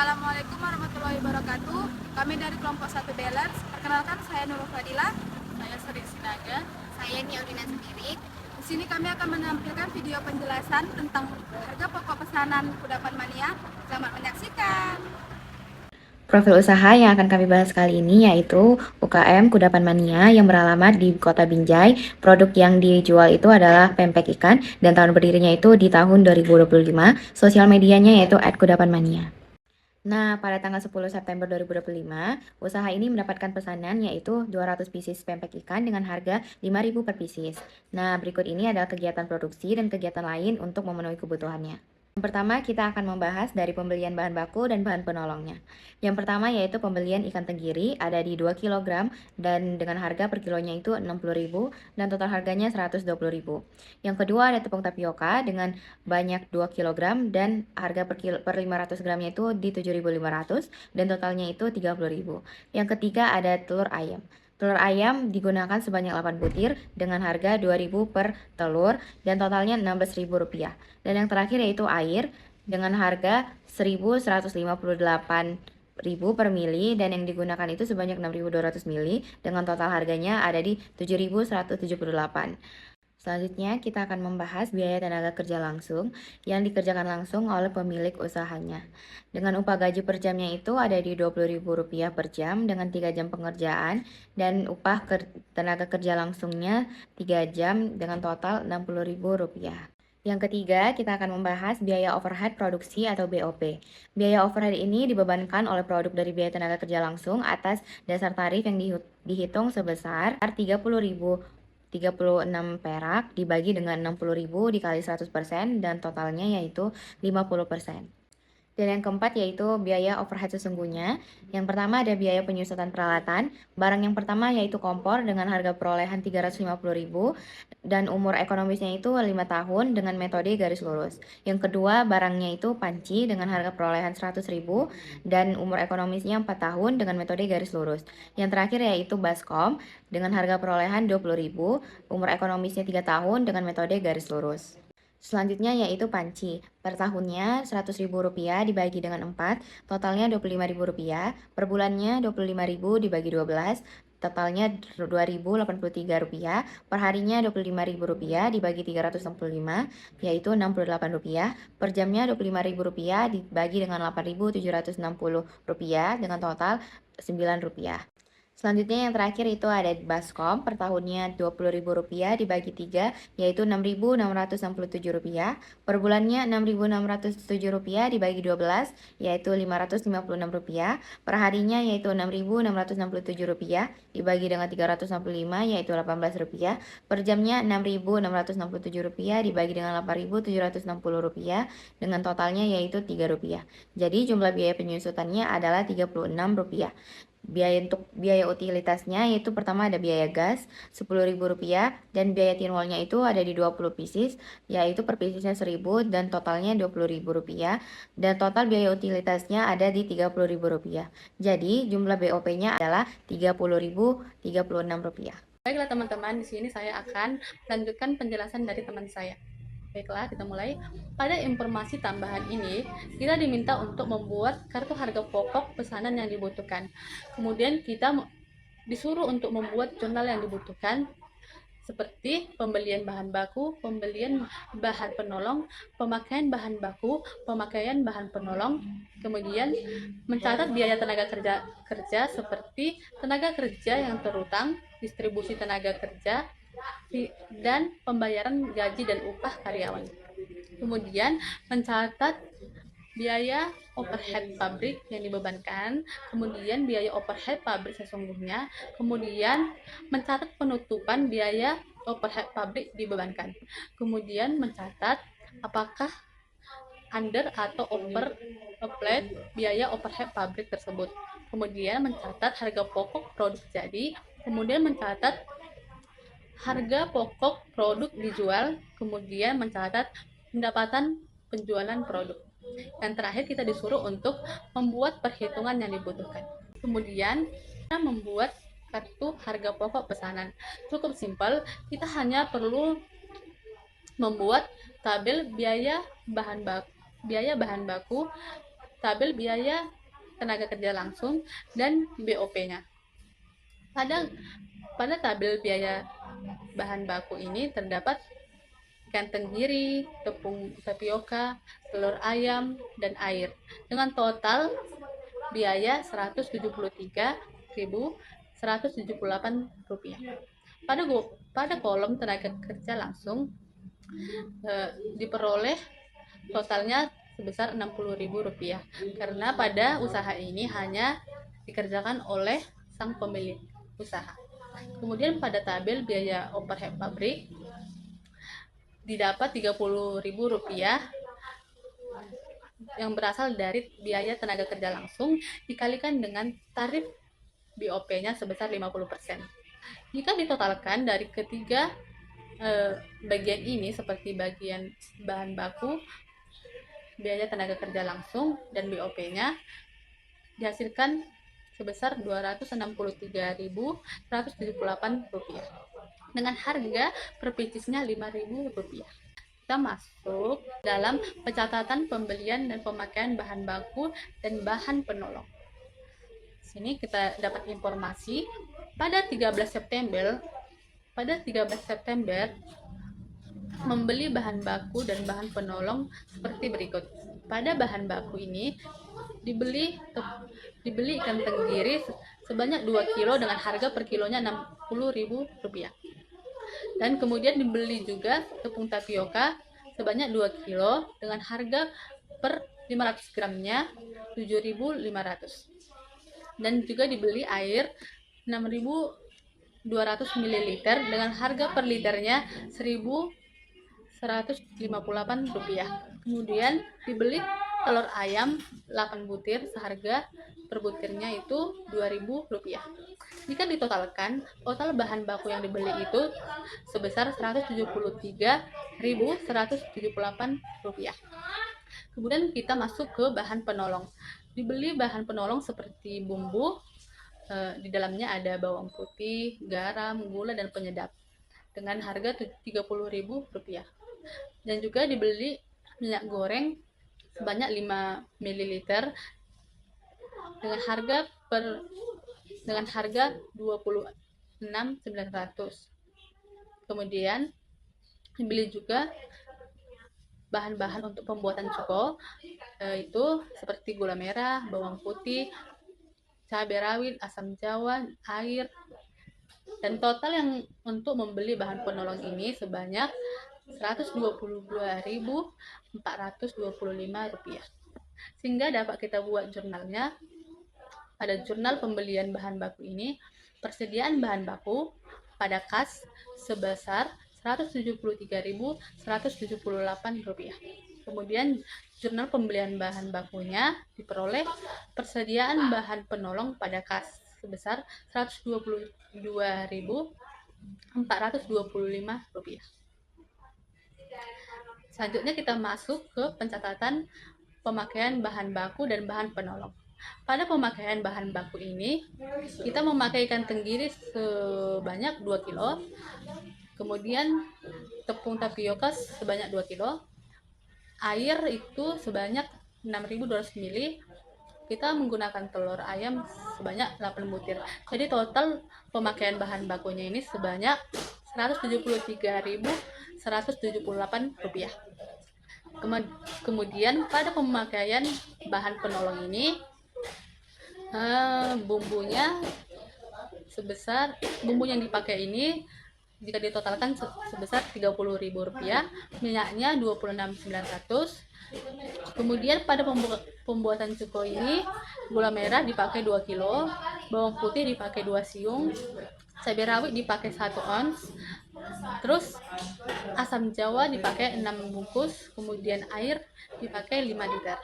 Assalamualaikum warahmatullahi wabarakatuh. Kami dari kelompok 1 Balance. Perkenalkan, saya Nurul Fadila. Saya Sri Sinaga. Saya Niaudina sendiri. Di sini kami akan menampilkan video penjelasan tentang harga pokok pesanan Kudapan Mania. Selamat menyaksikan. Profil usaha yang akan kami bahas kali ini yaitu UKM Kudapan Mania yang beralamat di Kota Binjai. Produk yang dijual itu adalah pempek ikan dan tahun berdirinya itu di tahun 2025. Sosial medianya yaitu @kudapanmania. Nah, pada tanggal 10 September 2025, usaha ini mendapatkan pesanan yaitu 200 pieces pempek ikan dengan harga 5.000 per pieces. Nah, berikut ini adalah kegiatan produksi dan kegiatan lain untuk memenuhi kebutuhannya. Yang pertama, kita akan membahas dari pembelian bahan baku dan bahan penolongnya. Yang pertama yaitu pembelian ikan tenggiri ada di 2 kg dan dengan harga per kilonya itu 60.000 dan total harganya 120.000. Yang kedua ada tepung tapioka dengan banyak 2 kg dan harga per 500 gramnya itu di 7.500 dan totalnya itu 30.000. Yang ketiga ada telur ayam. Telur ayam digunakan sebanyak 8 butir dengan harga 2.000 per telur dan totalnya Rp16.000. Dan yang terakhir yaitu air dengan harga 1.158.000 per mili dan yang digunakan itu sebanyak 6.200 mili dengan total harganya ada di 7.178. Selanjutnya, kita akan membahas biaya tenaga kerja langsung yang dikerjakan langsung oleh pemilik usahanya. Dengan upah gaji per jamnya itu ada di Rp20.000 per jam dengan 3 jam pengerjaan dan upah tenaga kerja langsungnya 3 jam dengan total Rp60.000. Yang ketiga, kita akan membahas biaya overhead produksi atau BOP. Biaya overhead ini dibebankan oleh produk dari biaya tenaga kerja langsung atas dasar tarif yang dihitung sebesar 36 perak dibagi dengan 60.000 dikali 100% dan totalnya yaitu 50%. Dan yang keempat yaitu biaya overhead sesungguhnya. Yang pertama ada biaya penyusutan peralatan. Barang yang pertama yaitu kompor dengan harga perolehan 350.000 dan umur ekonomisnya itu 5 tahun dengan metode garis lurus. Yang kedua barangnya itu panci dengan harga perolehan 100.000 dan umur ekonomisnya 4 tahun dengan metode garis lurus. Yang terakhir yaitu baskom dengan harga perolehan 20.000, umur ekonomisnya 3 tahun dengan metode garis lurus. Selanjutnya yaitu panci. Per tahunnya Rp100.000 dibagi dengan 4, totalnya Rp25.000. Per bulannya Rp25.000 dibagi 12, totalnya Rp2.083. Per harinya Rp25.000 dibagi 365, yaitu Rp68. Per jamnya Rp25.000 dibagi dengan Rp8.760 dengan total Rp9. Selanjutnya yang terakhir itu ada baskom, per tahunnya Rp20.000 dibagi 3 yaitu Rp6.667. Per bulannya Rp6.607 dibagi 12 yaitu Rp556. Per harinya yaitu Rp6.667 dibagi dengan 365 yaitu Rp18. Per jamnya Rp6.667 dibagi dengan Rp8.760 dengan totalnya yaitu Rp3. Jadi jumlah biaya penyusutannya adalah Rp36. Biaya utilitasnya yaitu pertama ada biaya gas Rp10.000 dan biaya tinwalnya itu ada di 20 pieces yaitu per piecesnya 1.000 dan totalnya Rp20.000 dan total biaya utilitasnya ada di Rp30.000. Jadi jumlah BOP-nya adalah Rp30.036. Baiklah teman-teman, di sini saya akan melanjutkan penjelasan dari teman saya. Baiklah, kita mulai. Pada informasi tambahan ini, kita diminta untuk membuat kartu harga pokok pesanan yang dibutuhkan. Kemudian kita disuruh untuk membuat jurnal yang dibutuhkan, seperti pembelian bahan baku, pembelian bahan penolong, pemakaian bahan baku, pemakaian bahan penolong, kemudian mencatat biaya tenaga kerja seperti tenaga kerja yang terutang, distribusi tenaga kerja, dan pembayaran gaji dan upah karyawan. Kemudian mencatat biaya overhead pabrik yang dibebankan, kemudian biaya overhead pabrik sesungguhnya, kemudian mencatat penutupan biaya overhead pabrik dibebankan, kemudian mencatat apakah under atau overhead biaya overhead pabrik tersebut, kemudian mencatat harga pokok produk jadi, kemudian mencatat harga pokok produk dijual, kemudian mencatat pendapatan penjualan produk. Dan terakhir kita disuruh untuk membuat perhitungan yang dibutuhkan. Kemudian kita membuat kartu harga pokok pesanan. Cukup simpel, kita hanya perlu membuat tabel biaya bahan baku, tabel biaya tenaga kerja langsung dan BOP-nya. Pada tabel biaya bahan baku ini terdapat ikan tenggiri, tepung tapioka, telur ayam, dan air dengan total biaya Rp173.178. Pada kolom tenaga kerja langsung diperoleh totalnya sebesar Rp60.000 karena pada usaha ini hanya dikerjakan oleh sang pemilik usaha. Kemudian pada tabel biaya overhead pabrik didapat Rp30.000 yang berasal dari biaya tenaga kerja langsung dikalikan dengan tarif BOP-nya sebesar 50%. Jika ditotalkan dari ketiga bagian ini seperti bagian bahan baku, biaya tenaga kerja langsung, dan BOP-nya dihasilkan sebesar Rp263.178 dengan harga per piecesnya Rp5.000. Kita masuk dalam pencatatan pembelian dan pemakaian bahan baku dan bahan penolong. Sini kita dapat informasi pada 13 September membeli bahan baku dan bahan penolong seperti berikut. Pada bahan baku ini dibeli ikan tenggiri sebanyak 2 kilo dengan harga per kilonya Rp60.000. Dan kemudian dibeli juga tepung tapioka sebanyak 2 kilo dengan harga per 500 gramnya Rp7.500. Dan juga dibeli air 6.200 ml dengan harga per liternya Rp1.158. Kemudian dibeli telur ayam 8 butir seharga per butirnya itu Rp2.000. Jika ditotalkan, total bahan baku yang dibeli itu sebesar Rp173.178. Kemudian kita masuk ke bahan penolong. Dibeli bahan penolong seperti bumbu, di dalamnya ada bawang putih, garam, gula, dan penyedap dengan harga Rp30.000. Dan juga dibeli minyak goreng sebanyak 5 ml dengan harga Rp26.900. Kemudian dibeli juga bahan-bahan untuk pembuatan cuko, itu seperti gula merah, bawang putih, cabai rawit, asam jawa, air. Dan total yang untuk membeli bahan penolong ini sebanyak Rp122.425. Sehingga dapat kita buat jurnalnya. Pada jurnal pembelian bahan baku ini, persediaan bahan baku pada kas sebesar Rp173.178. Kemudian jurnal pembelian bahan bakunya diperoleh persediaan bahan penolong pada kas sebesar Rp122.425. Selanjutnya kita masuk ke pencatatan pemakaian bahan baku dan bahan penolong. Pada pemakaian bahan baku ini, kita memakai ikan tenggiri sebanyak 2 kilo, kemudian tepung tapioka sebanyak 2 kilo, air itu sebanyak 6.200 ml, kita menggunakan telur ayam sebanyak 8 butir. Jadi total pemakaian bahan bakunya ini sebanyak Rp173.178. Kemudian pada pemakaian bahan penolong ini, bumbu yang dipakai ini jika ditotalkan sebesar Rp30.000, minyaknya Rp26.900. Kemudian pada pembuatan cuko ini, gula merah dipakai 2 kilo, bawang putih dipakai 2 siung, cabai rawit dipakai 1 ons, terus asam jawa dipakai 6 bungkus, kemudian air dipakai 5 liter.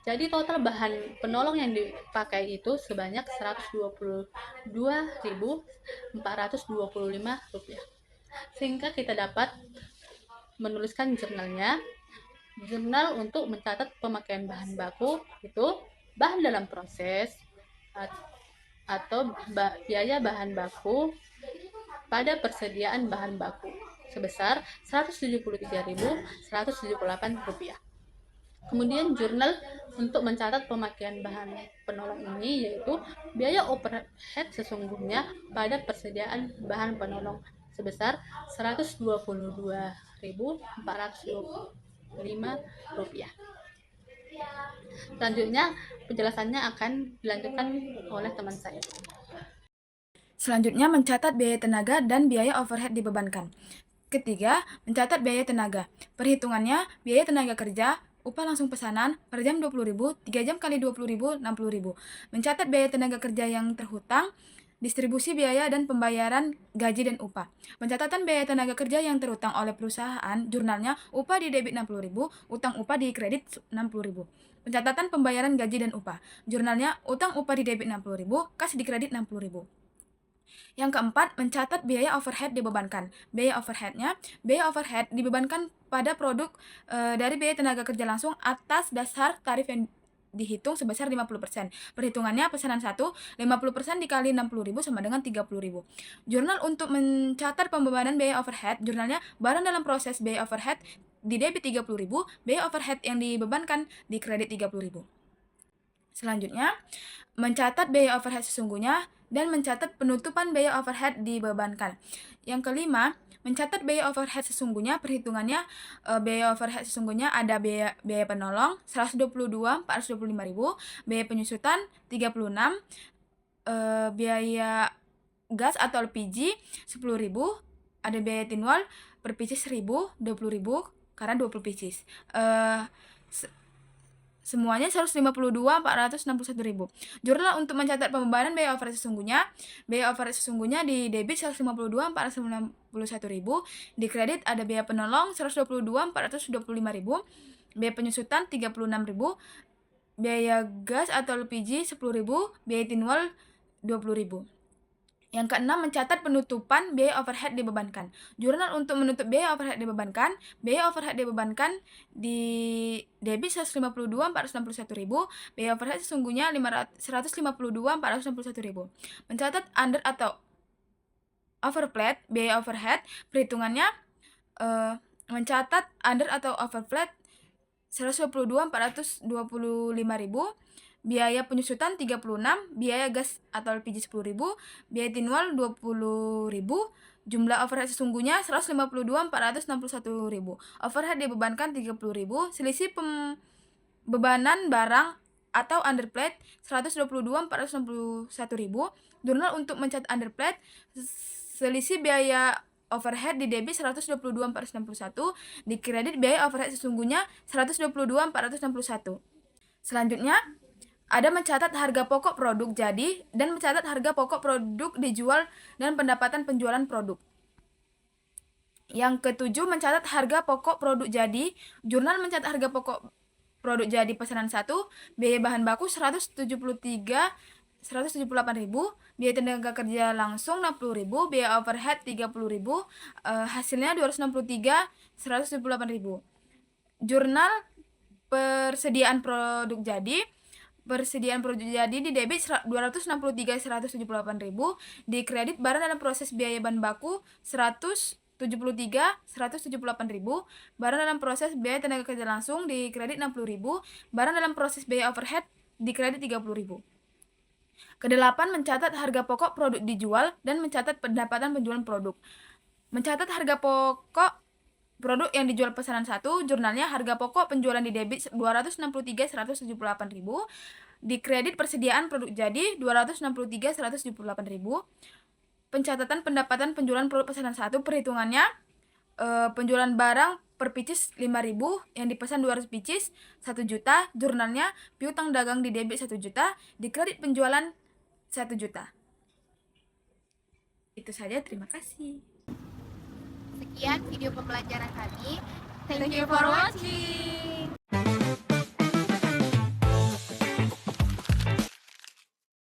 Jadi total bahan penolong yang dipakai itu sebanyak Rp122.425. Sehingga kita dapat menuliskan jurnalnya. Jurnal untuk mencatat pemakaian bahan baku itu bahan dalam proses atau biaya bahan baku pada persediaan bahan baku sebesar Rp173.178. Kemudian jurnal untuk mencatat pemakaian bahan penolong ini yaitu biaya overhead sesungguhnya pada persediaan bahan penolong sebesar Rp122.425. Selanjutnya penjelasannya akan dilanjutkan oleh teman saya. Selanjutnya, mencatat biaya tenaga dan biaya overhead dibebankan. Ketiga, mencatat biaya tenaga. Perhitungannya, biaya tenaga kerja, upah langsung pesanan, per jam 20.000, 3 jam kali 20.000, 60.000. Mencatat biaya tenaga kerja yang terhutang, distribusi biaya dan pembayaran gaji dan upah. Pencatatan biaya tenaga kerja yang terhutang oleh perusahaan, jurnalnya, upah di debit 60.000, utang upah di kredit 60.000. Pencatatan pembayaran gaji dan upah, jurnalnya, utang upah di debit 60.000, kas di kredit 60.000. Yang keempat, mencatat biaya overhead dibebankan. Biaya overhead dibebankan pada produk dari biaya tenaga kerja langsung atas dasar tarif yang dihitung sebesar 50%. Perhitungannya pesanan 1, 50% dikali 60.000 sama dengan 30.000. Jurnal untuk mencatat pembebanan biaya overhead, jurnalnya barang dalam proses biaya overhead di debit 30.000, biaya overhead yang dibebankan di kredit 30.000. Selanjutnya, mencatat biaya overhead sesungguhnya dan mencatat penutupan biaya overhead dibebankan. Yang kelima, mencatat biaya overhead sesungguhnya. Perhitungannya, biaya overhead sesungguhnya ada biaya penolong 122.425.000, biaya penyusutan 36, biaya gas atau LPG 10.000, ada biaya tinwal per pieces 1.000, 20.000 karena 20 pieces. Semuanya 152.461.000. Jurnal untuk mencatat pembebanan biaya overhead sesungguhnya. Biaya overhead sesungguhnya di debit 152.491.000, di kredit ada biaya penolong 122.425.000, biaya penyusutan 36.000, biaya gas atau LPG 10.000, biaya tinwal 20.000. Yang keenam, mencatat penutupan biaya overhead dibebankan. Jurnal untuk menutup biaya overhead dibebankan. Biaya overhead dibebankan di debit 152.461.000, biaya overhead sesungguhnya 152.461.000. Mencatat under atau overflat biaya overhead, perhitungannya mencatat under atau overflat 122.425.000, biaya penyusutan 36, biaya gas atau LPG 10.000, biaya tinwal 20.000, jumlah overhead sesungguhnya 152.461.000. Overhead dibebankan 30.000, selisih pembebanan barang atau underplate 122.461.000. Jurnal untuk mencatat underplate, selisih biaya overhead di debit 122.461, di kredit biaya overhead sesungguhnya 122.461. Selanjutnya, ada mencatat harga pokok produk jadi dan mencatat harga pokok produk dijual dan pendapatan penjualan produk. Yang ketujuh, mencatat harga pokok produk jadi. Jurnal mencatat harga pokok produk jadi pesanan 1, biaya bahan baku 178.000, biaya tenaga kerja langsung 60.000, biaya overhead 30.000, hasilnya 263.178.000. Jurnal persediaan produk jadi. Persediaan produk jadi di debit 263.178.000, di kredit barang dalam proses biaya bahan baku 173.178.000, barang dalam proses biaya tenaga kerja langsung di kredit 60.000, barang dalam proses biaya overhead di kredit 30.000. Kedelapan, mencatat harga pokok produk dijual dan mencatat pendapatan penjualan produk. Mencatat harga pokok produk yang dijual pesanan 1, jurnalnya harga pokok penjualan di debit 263.178.000, di kredit persediaan produk jadi 263.178.000. Pencatatan pendapatan penjualan produk pesanan 1, perhitungannya penjualan barang per pieces 5.000, yang dipesan 200 pieces 1 juta, jurnalnya piutang dagang di debit 1 juta, di kredit penjualan 1 juta. Itu saja, terima kasih. Sekian video pembelajaran kami. Thank you for watching.